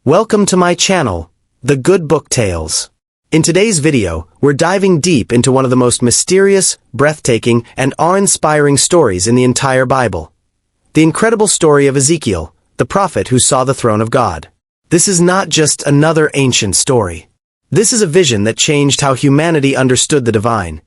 Welcome to my channel, The Good Book Tales. In today's video, we're diving deep into one of the most mysterious, breathtaking, and awe-inspiring stories in the entire Bible. The incredible story of Ezekiel, the prophet who saw the throne of God. This is not just another ancient story. This is a vision that changed how humanity understood the divine.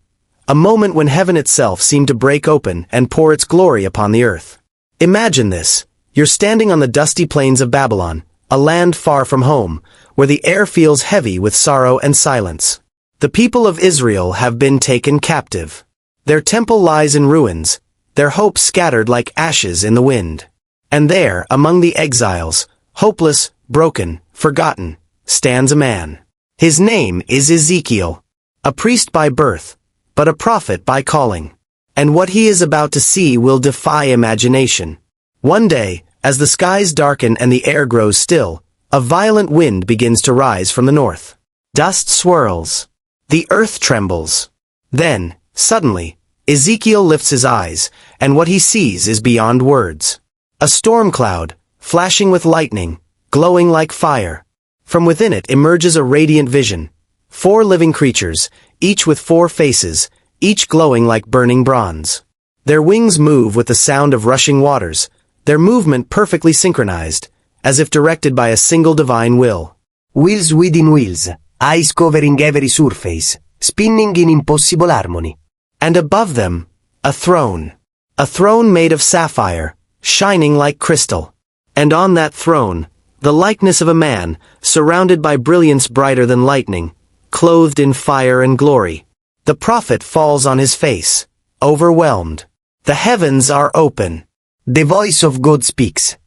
A moment when heaven itself seemed to break open and pour its glory upon the earth. Imagine this. You're standing on the dusty plains of Babylon, a land far from home, where the air feels heavy with sorrow and silence. The people of Israel have been taken captive. Their temple lies in ruins, their hopes scattered like ashes in the wind. And there, among the exiles, hopeless, broken, forgotten, stands a man. His name is Ezekiel, a priest by birth, but a prophet by calling. And what he is about to see will defy imagination. One day, as the skies darken and the air grows still, a violent wind begins to rise from the north. Dust swirls. The earth trembles. Then, suddenly, Ezekiel lifts his eyes, and what he sees is beyond words. A storm cloud, flashing with lightning, glowing like fire. From within it emerges a radiant vision. 4 living creatures, each with 4 faces, each glowing like burning bronze. Their wings move with the sound of rushing waters, their movement perfectly synchronized, as if directed by a single divine will. Wheels within wheels, eyes covering every surface, spinning in impossible harmony. And above them, a throne. A throne made of sapphire, shining like crystal. And on that throne, the likeness of a man, surrounded by brilliance brighter than lightning, clothed in fire and glory. The prophet falls on his face, overwhelmed. The heavens are open. The voice of God speaks.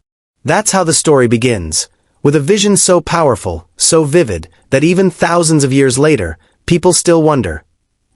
That's how the story begins, with a vision so powerful, so vivid, that even thousands of years later, people still wonder,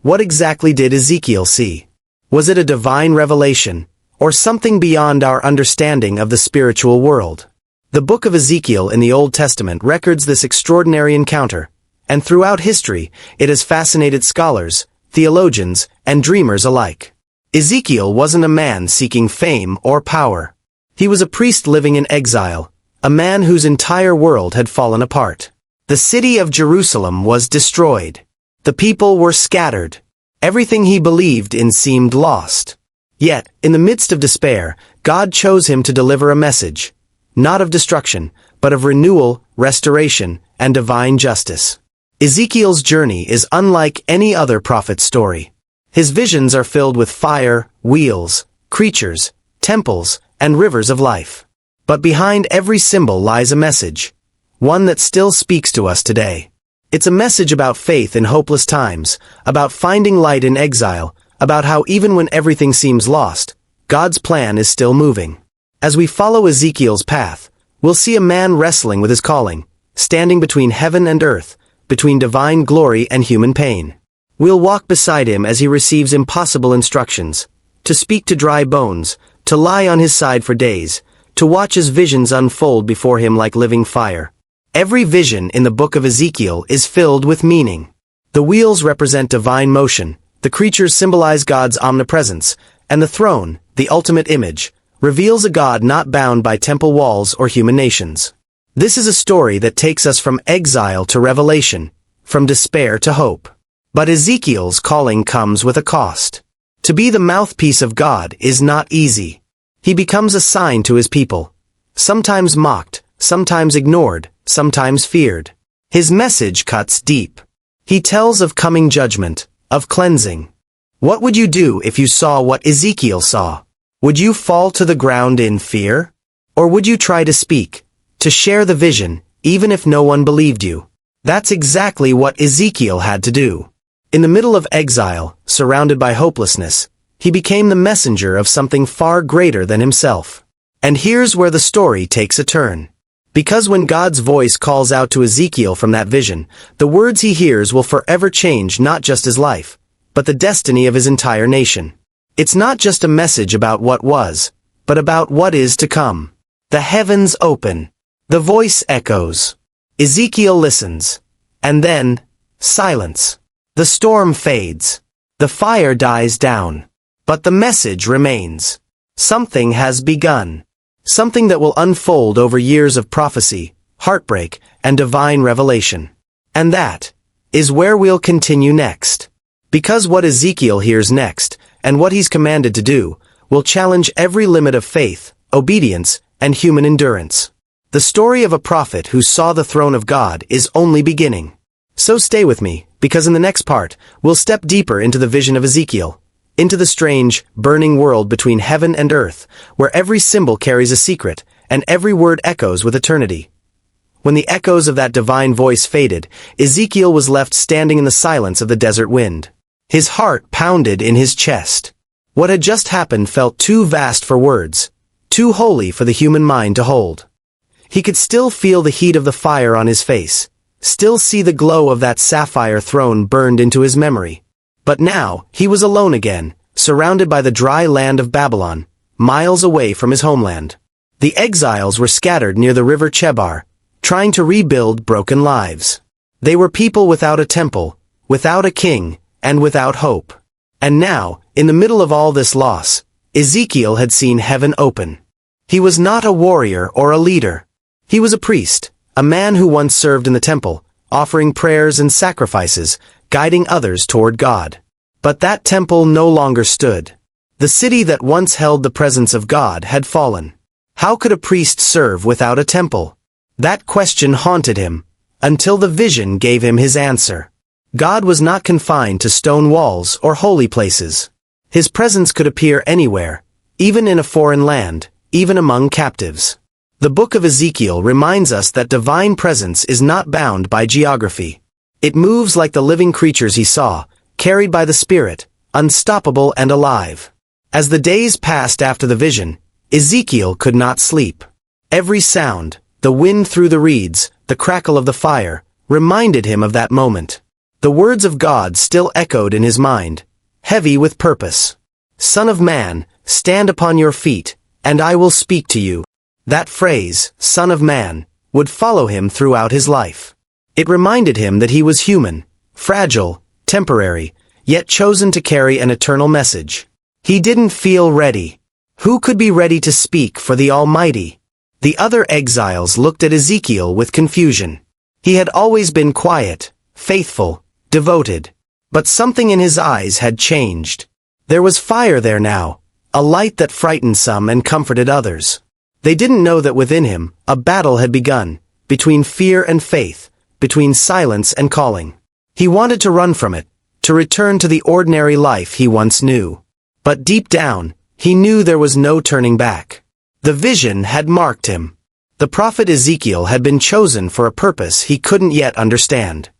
what exactly did Ezekiel see? Was it a divine revelation, or something beyond our understanding of the spiritual world? The Book of Ezekiel in the Old Testament records this extraordinary encounter, and throughout history, it has fascinated scholars, theologians, and dreamers alike. Ezekiel wasn't a man seeking fame or power. He was a priest living in exile, a man whose entire world had fallen apart. The city of Jerusalem was destroyed. The people were scattered. Everything he believed in seemed lost. Yet, in the midst of despair, God chose him to deliver a message, not of destruction, but of renewal, restoration, and divine justice. Ezekiel's journey is unlike any other prophet's story. His visions are filled with fire, wheels, creatures, temples, and rivers of life. But behind every symbol lies a message, one that still speaks to us today. It's a message about faith in hopeless times, about finding light in exile, about how even when everything seems lost, God's plan is still moving. As we follow Ezekiel's path, we'll see a man wrestling with his calling, standing between heaven and earth, between divine glory and human pain. We'll walk beside him as he receives impossible instructions, to speak to dry bones, to lie on his side for days, to watch his visions unfold before him like living fire. Every vision in the Book of Ezekiel is filled with meaning. The wheels represent divine motion, the creatures symbolize God's omnipresence, and the throne, the ultimate image, reveals a God not bound by temple walls or human nations. This is a story that takes us from exile to revelation, from despair to hope. But Ezekiel's calling comes with a cost. To be the mouthpiece of God is not easy. He becomes a sign to his people, sometimes mocked, sometimes ignored, sometimes feared. His message cuts deep. He tells of coming judgment, of cleansing. What would you do if you saw what Ezekiel saw? Would you fall to the ground in fear? Or would you try to speak, to share the vision, even if no one believed you? That's exactly what Ezekiel had to do. In the middle of exile, surrounded by hopelessness, he became the messenger of something far greater than himself. And here's where the story takes a turn. Because when God's voice calls out to Ezekiel from that vision, the words he hears will forever change not just his life, but the destiny of his entire nation. It's not just a message about what was, but about what is to come. The heavens open. The voice echoes. Ezekiel listens. And then, silence. The storm fades. The fire dies down. But the message remains. Something has begun. Something that will unfold over years of prophecy, heartbreak, and divine revelation. And that is where we'll continue next. Because what Ezekiel hears next, and what he's commanded to do, will challenge every limit of faith, obedience, and human endurance. The story of a prophet who saw the throne of God is only beginning. So stay with me, because in the next part, we'll step deeper into the vision of Ezekiel, into the strange, burning world between heaven and earth, where every symbol carries a secret, and every word echoes with eternity. When the echoes of that divine voice faded, Ezekiel was left standing in the silence of the desert wind. His heart pounded in his chest. What had just happened felt too vast for words, too holy for the human mind to hold. He could still feel the heat of the fire on his face, still see the glow of that sapphire throne burned into his memory. But now, he was alone again, surrounded by the dry land of Babylon, miles away from his homeland. The exiles were scattered near the river Chebar, trying to rebuild broken lives. They were people without a temple, without a king, and without hope. And now, in the middle of all this loss, Ezekiel had seen heaven open. He was not a warrior or a leader. He was a priest, a man who once served in the temple, offering prayers and sacrifices, guiding others toward God. But that temple no longer stood. The city that once held the presence of God had fallen. How could a priest serve without a temple? That question haunted him, until the vision gave him his answer. God was not confined to stone walls or holy places. His presence could appear anywhere, even in a foreign land, even among captives. The Book of Ezekiel reminds us that divine presence is not bound by geography. It moves like the living creatures he saw, carried by the Spirit, unstoppable and alive. As the days passed after the vision, Ezekiel could not sleep. Every sound, the wind through the reeds, the crackle of the fire, reminded him of that moment. The words of God still echoed in his mind, heavy with purpose. Son of man, stand upon your feet, and I will speak to you. That phrase, Son of Man, would follow him throughout his life. It reminded him that he was human, fragile, temporary, yet chosen to carry an eternal message. He didn't feel ready. Who could be ready to speak for the Almighty? The other exiles looked at Ezekiel with confusion. He had always been quiet, faithful, devoted. But something in his eyes had changed. There was fire there now, a light that frightened some and comforted others. They didn't know that within him, a battle had begun, between fear and faith, between silence and calling. He wanted to run from it, to return to the ordinary life he once knew. But deep down, he knew there was no turning back. The vision had marked him. The prophet Ezekiel had been chosen for a purpose he couldn't yet understand.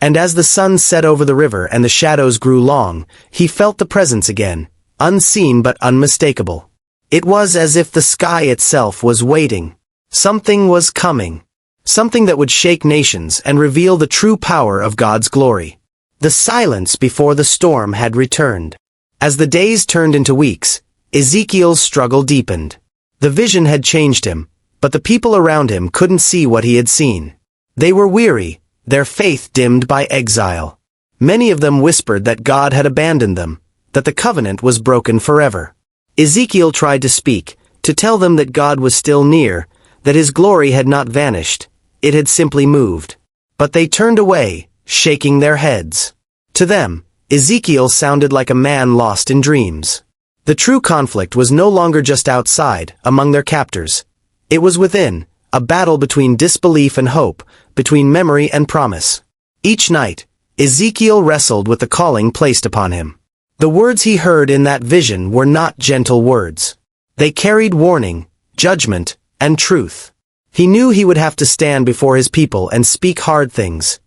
And as the sun set over the river and the shadows grew long, he felt the presence again, unseen but unmistakable. It was as if the sky itself was waiting. Something was coming. Something that would shake nations and reveal the true power of God's glory. The silence before the storm had returned. As the days turned into weeks, Ezekiel's struggle deepened. The vision had changed him, but the people around him couldn't see what he had seen. They were weary, their faith dimmed by exile. Many of them whispered that God had abandoned them, that the covenant was broken forever. Ezekiel tried to speak, to tell them that God was still near, that his glory had not vanished, it had simply moved. But they turned away, shaking their heads. To them, Ezekiel sounded like a man lost in dreams. The true conflict was no longer just outside, among their captors. It was within, a battle between disbelief and hope, between memory and promise. Each night, Ezekiel wrestled with the calling placed upon him. The words he heard in that vision were not gentle words. They carried warning, judgment, and truth. He knew he would have to stand before his people and speak hard things,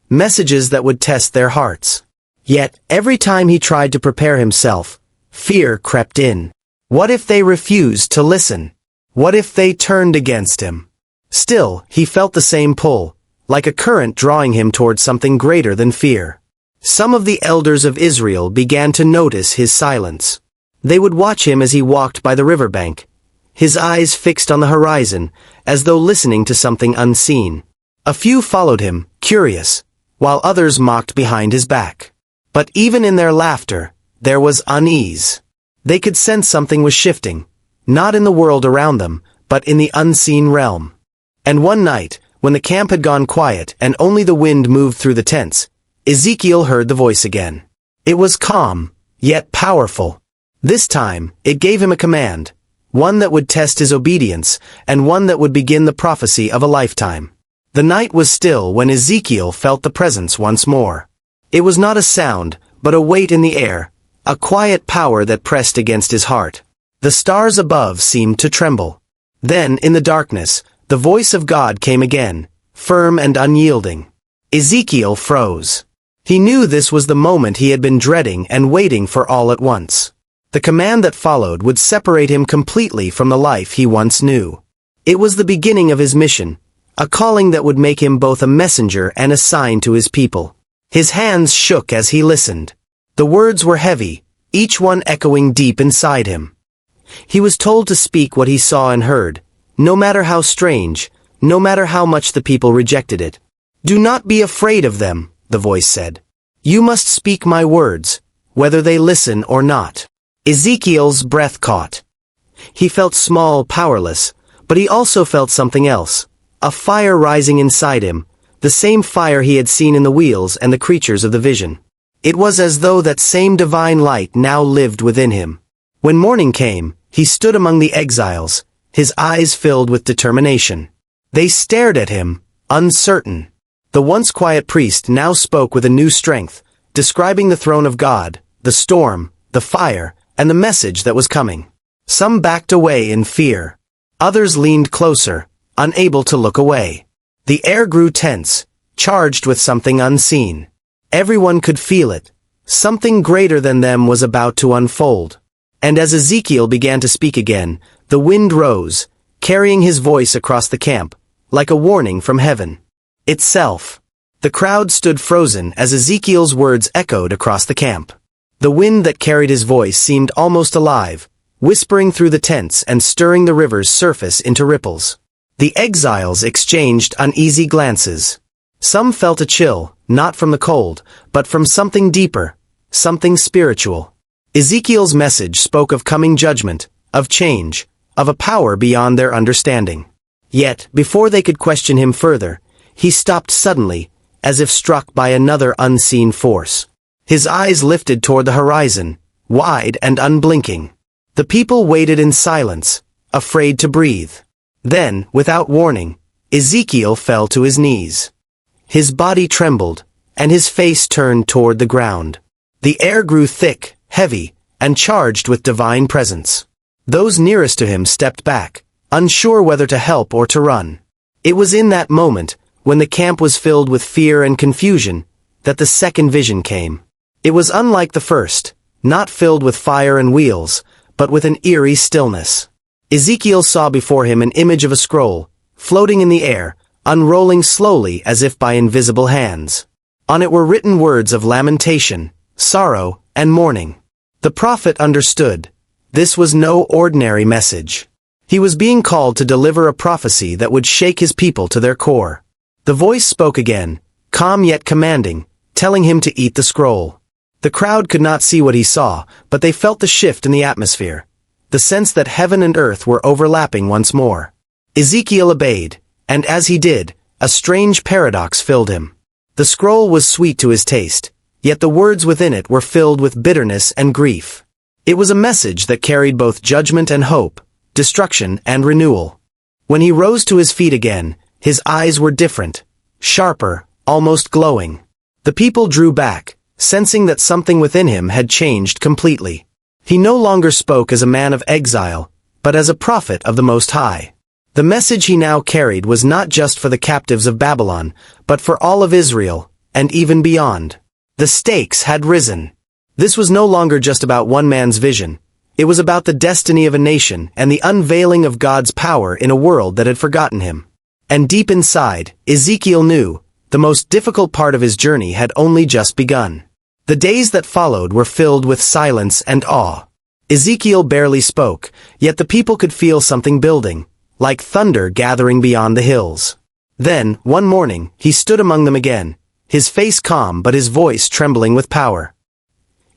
messages that would test their hearts. Yet, every time he tried to prepare himself, fear crept in. What if they refused to listen? What if they turned against him? Still, he felt the same pull, like a current drawing him toward something greater than fear. Some of the elders of Israel began to notice his silence. They would watch him as he walked by the riverbank, his eyes fixed on the horizon, as though listening to something unseen. A few followed him, curious, while others mocked behind his back. But even in their laughter, there was unease. They could sense something was shifting, not in the world around them, but in the unseen realm. And one night, when the camp had gone quiet and only the wind moved through the tents, Ezekiel heard the voice again. It was calm, yet powerful. This time, it gave him a command, one that would test his obedience, and one that would begin the prophecy of a lifetime. The night was still when Ezekiel felt the presence once more. It was not a sound, but a weight in the air, a quiet power that pressed against his heart. The stars above seemed to tremble. Then, in the darkness, the voice of God came again, firm and unyielding. Ezekiel froze. He knew this was the moment he had been dreading and waiting for all at once. The command that followed would separate him completely from the life he once knew. It was the beginning of his mission, a calling that would make him both a messenger and a sign to his people. His hands shook as he listened. The words were heavy, each one echoing deep inside him. He was told to speak what he saw and heard, no matter how strange, no matter how much the people rejected it. "Do not be afraid of them," the voice said. "You must speak my words, whether they listen or not." Ezekiel's breath caught. He felt small, powerless, but he also felt something else, a fire rising inside him, the same fire he had seen in the wheels and the creatures of the vision. It was as though that same divine light now lived within him. When morning came, he stood among the exiles, his eyes filled with determination. They stared at him, uncertain. The once quiet priest now spoke with a new strength, describing the throne of God, the storm, the fire, and the message that was coming. Some backed away in fear. Others leaned closer, unable to look away. The air grew tense, charged with something unseen. Everyone could feel it. Something greater than them was about to unfold. And as Ezekiel began to speak again, the wind rose, carrying his voice across the camp, like a warning from heaven itself. The crowd stood frozen as Ezekiel's words echoed across the camp. The wind that carried his voice seemed almost alive, whispering through the tents and stirring the river's surface into ripples. The exiles exchanged uneasy glances. Some felt a chill, not from the cold, but from something deeper, something spiritual. Ezekiel's message spoke of coming judgment, of change, of a power beyond their understanding. Yet, before they could question him further, he stopped suddenly, as if struck by another unseen force. His eyes lifted toward the horizon, wide and unblinking. The people waited in silence, afraid to breathe. Then, without warning, Ezekiel fell to his knees. His body trembled, and his face turned toward the ground. The air grew thick, heavy, and charged with divine presence. Those nearest to him stepped back, unsure whether to help or to run. It was in that moment, when the camp was filled with fear and confusion, that the second vision came. It was unlike the first, not filled with fire and wheels, but with an eerie stillness. Ezekiel saw before him an image of a scroll, floating in the air, unrolling slowly as if by invisible hands. On it were written words of lamentation, sorrow, and mourning. The prophet understood. This was no ordinary message. He was being called to deliver a prophecy that would shake his people to their core. The voice spoke again, calm yet commanding, telling him to eat the scroll. The crowd could not see what he saw, but they felt the shift in the atmosphere, the sense that heaven and earth were overlapping once more. Ezekiel obeyed, and as he did, a strange paradox filled him. The scroll was sweet to his taste, yet the words within it were filled with bitterness and grief. It was a message that carried both judgment and hope, destruction and renewal. When he rose to his feet again, his eyes were different, sharper, almost glowing. The people drew back, sensing that something within him had changed completely. He no longer spoke as a man of exile, but as a prophet of the Most High. The message he now carried was not just for the captives of Babylon, but for all of Israel, and even beyond. The stakes had risen. This was no longer just about one man's vision. It was about the destiny of a nation and the unveiling of God's power in a world that had forgotten him. And deep inside, Ezekiel knew, the most difficult part of his journey had only just begun. The days that followed were filled with silence and awe. Ezekiel barely spoke, yet the people could feel something building, like thunder gathering beyond the hills. Then, one morning, he stood among them again, his face calm but his voice trembling with power.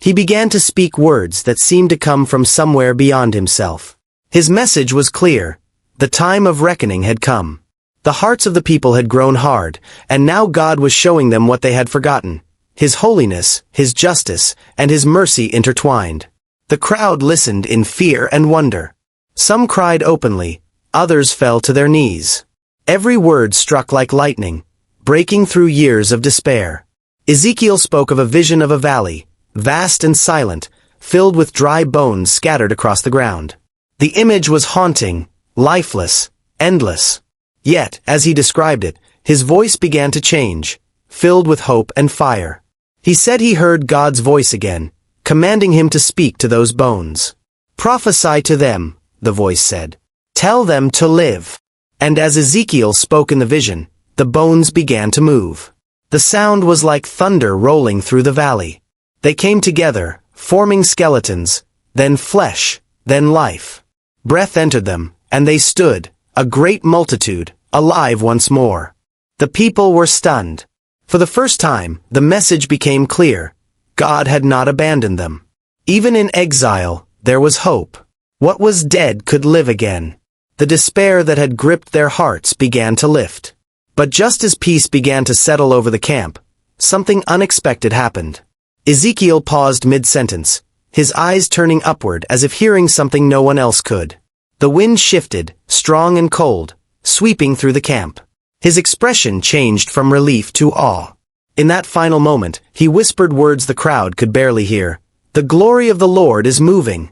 He began to speak words that seemed to come from somewhere beyond himself. His message was clear. The time of reckoning had come. The hearts of the people had grown hard, and now God was showing them what they had forgotten: His holiness, His justice, and His mercy intertwined. The crowd listened in fear and wonder. Some cried openly, others fell to their knees. Every word struck like lightning, breaking through years of despair. Ezekiel spoke of a vision of a valley, vast and silent, filled with dry bones scattered across the ground. The image was haunting, lifeless, endless. Yet, as he described it, his voice began to change, filled with hope and fire. He said he heard God's voice again, commanding him to speak to those bones. "Prophesy to them," the voice said. "Tell them to live." And as Ezekiel spoke in the vision, the bones began to move. The sound was like thunder rolling through the valley. They came together, forming skeletons, then flesh, then life. Breath entered them, and they stood, a great multitude, alive once more. The people were stunned. For the first time, the message became clear: God had not abandoned them. Even in exile, there was hope. What was dead could live again. The despair that had gripped their hearts began to lift. But just as peace began to settle over the camp, something unexpected happened. Ezekiel paused mid-sentence, his eyes turning upward as if hearing something no one else could. The wind shifted, strong and cold, sweeping through the camp. His expression changed from relief to awe. In that final moment, he whispered words the crowd could barely hear. "The glory of the Lord is moving."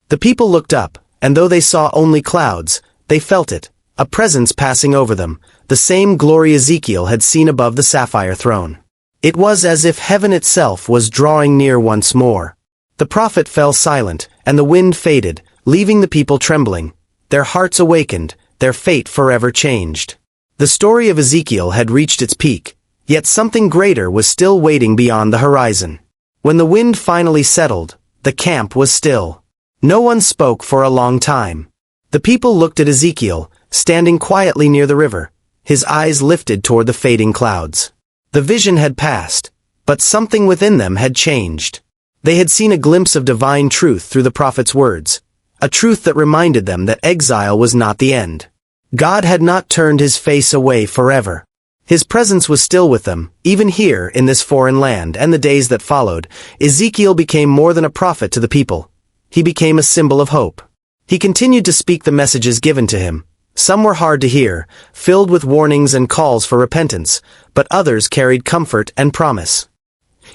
The people looked up, and though they saw only clouds, they felt it, a presence passing over them, the same glory Ezekiel had seen above the sapphire throne. It was as if heaven itself was drawing near once more. The prophet fell silent, and the wind faded, leaving the people trembling. Their hearts awakened, their fate forever changed. The story of Ezekiel had reached its peak, yet something greater was still waiting beyond the horizon. When the wind finally settled, the camp was still. No one spoke for a long time. The people looked at Ezekiel, standing quietly near the river, his eyes lifted toward the fading clouds. The vision had passed, but something within them had changed. They had seen a glimpse of divine truth through the prophet's words, a truth that reminded them that exile was not the end. God had not turned his face away forever. His presence was still with them, even here in this foreign land, and the days that followed, Ezekiel became more than a prophet to the people. He became a symbol of hope. He continued to speak the messages given to him. Some were hard to hear, filled with warnings and calls for repentance, but others carried comfort and promise.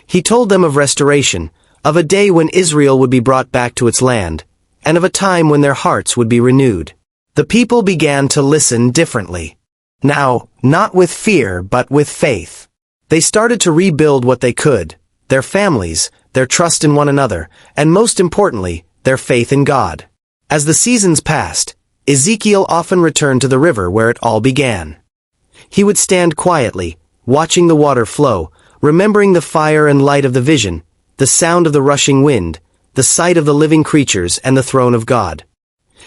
He told them of restoration, of a day when Israel would be brought back to its land, and of a time when their hearts would be renewed. The people began to listen differently. Now, not with fear, but with faith. They started to rebuild what they could: their families, their trust in one another, and most importantly, their faith in God. As the seasons passed, Ezekiel often returned to the river where it all began. He would stand quietly, watching the water flow, remembering the fire and light of the vision, the sound of the rushing wind, the sight of the living creatures and the throne of God.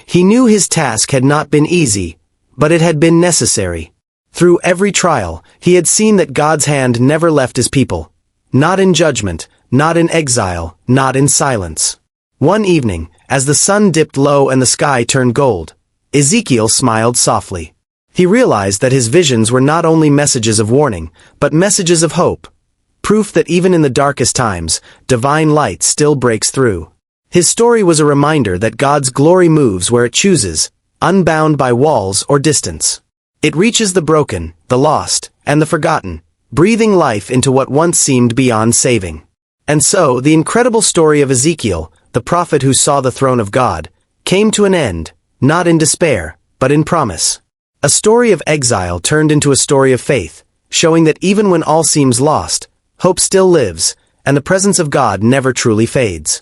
He knew his task had not been easy, but it had been necessary. Through every trial, he had seen that God's hand never left his people. Not in judgment, not in exile, not in silence. One evening, as the sun dipped low and the sky turned gold, Ezekiel smiled softly. He realized that his visions were not only messages of warning, but messages of hope. Proof that even in the darkest times, divine light still breaks through. His story was a reminder that God's glory moves where it chooses, unbound by walls or distance. It reaches the broken, the lost, and the forgotten, breathing life into what once seemed beyond saving. And so, the incredible story of Ezekiel, the prophet who saw the throne of God, came to an end, not in despair, but in promise. A story of exile turned into a story of faith, showing that even when all seems lost, hope still lives, and the presence of God never truly fades.